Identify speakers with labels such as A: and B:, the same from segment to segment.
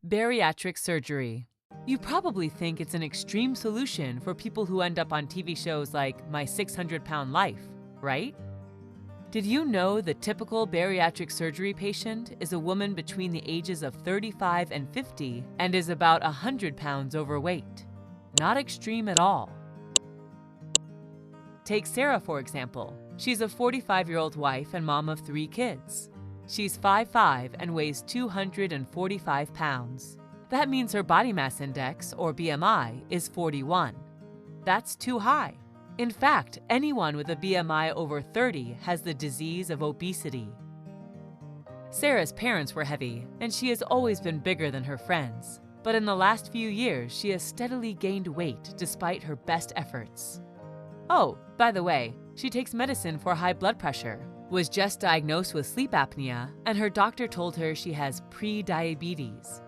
A: Bariatric surgery. You probably think it's an extreme solution for people who end up on TV shows like My 600-Pound Life, right? Did you know the typical bariatric surgery patient is a woman between the ages of 35 and 50 and is about 100 pounds overweight? Not extreme at all. Take Sarah, for example. She's a 45-year-old wife and mom of 3 kids. She's 5'5" and weighs 245 pounds. That means her body mass index, or BMI, is 41. That's too high. In fact, anyone with a BMI over 30 has the disease of obesity. Sarah's parents were heavy, and she has always been bigger than her friends. But in the last few years, she has steadily gained weight despite her best efforts. Oh, by the way, she takes medicine for high blood pressure, was just diagnosed with sleep apnea, and her doctor told her she has pre-diabetes.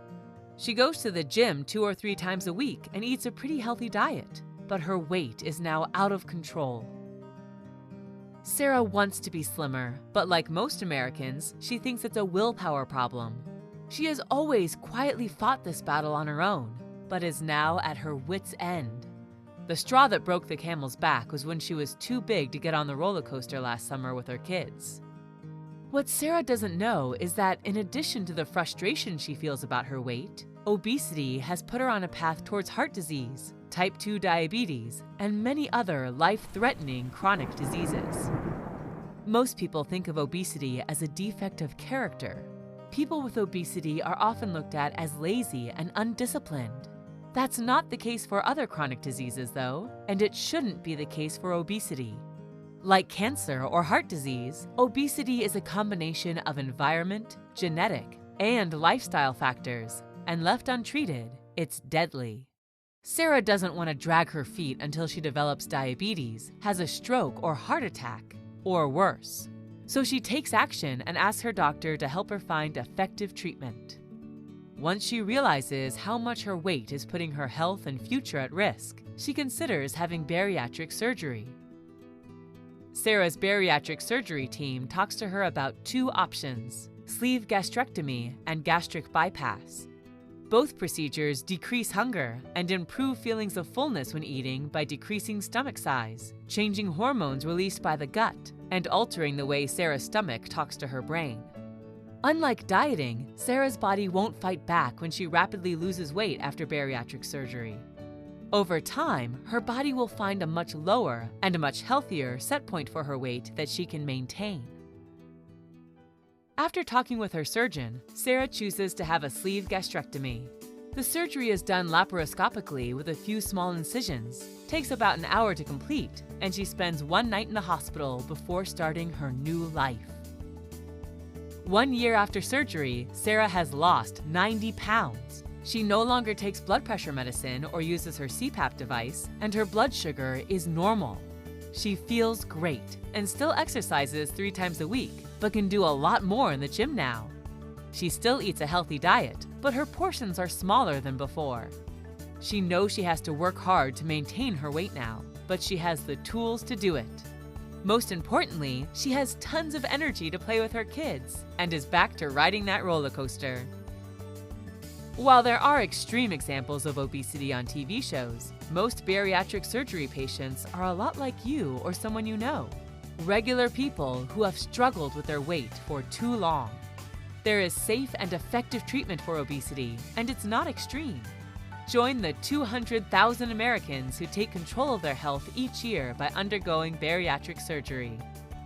A: She goes to the gym 2 or 3 times a week and eats a pretty healthy diet, but her weight is now out of control. Sarah wants to be slimmer, but like most Americans, she thinks it's a willpower problem. She has always quietly fought this battle on her own, but is now at her wit's end. The straw that broke the camel's back was when she was too big to get on the roller coaster last summer with her kids. What Sarah doesn't know is that in addition to the frustration she feels about her weight, obesity has put her on a path towards heart disease, type 2 diabetes, and many other life-threatening chronic diseases. Most people think of obesity as a defect of character. People with obesity are often looked at as lazy and undisciplined. That's not the case for other chronic diseases, though, and it shouldn't be the case for obesity. Like cancer or heart disease, obesity is a combination of environment, genetic, and lifestyle factors, and left untreated, it's deadly. Sarah doesn't want to drag her feet until she develops diabetes, has a stroke or heart attack, or worse. So she takes action and asks her doctor to help her find effective treatment. Once she realizes how much her weight is putting her health and future at risk, she considers having bariatric surgery. Sarah's bariatric surgery team talks to her about 2 options: sleeve gastrectomy and gastric bypass. Both procedures decrease hunger and improve feelings of fullness when eating by decreasing stomach size, changing hormones released by the gut, and altering the way Sarah's stomach talks to her brain. Unlike dieting, Sarah's body won't fight back when she rapidly loses weight after bariatric surgery. Over time, her body will find a much lower and a much healthier set point for her weight that she can maintain. After talking with her surgeon, Sarah chooses to have a sleeve gastrectomy. The surgery is done laparoscopically with a few small incisions, takes about an hour to complete, and she spends 1 night in the hospital before starting her new life. 1 year after surgery, Sarah has lost 90 pounds. She no longer takes blood pressure medicine or uses her CPAP device, and her blood sugar is normal. She feels great and still exercises 3 times a week, but can do a lot more in the gym now. She still eats a healthy diet, but her portions are smaller than before. She knows she has to work hard to maintain her weight now, but she has the tools to do it. Most importantly, she has tons of energy to play with her kids and is back to riding that roller coaster. While there are extreme examples of obesity on TV shows, most bariatric surgery patients are a lot like you or someone you know. Regular people who have struggled with their weight for too long. There is safe and effective treatment for obesity, and it's not extreme. Join the 200,000 Americans who take control of their health each year by undergoing bariatric surgery.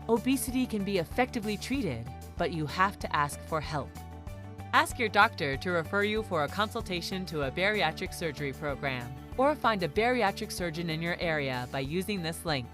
A: Obesity can be effectively treated, but you have to ask for help. Ask your doctor to refer you for a consultation to a bariatric surgery program, or find a bariatric surgeon in your area by using this link.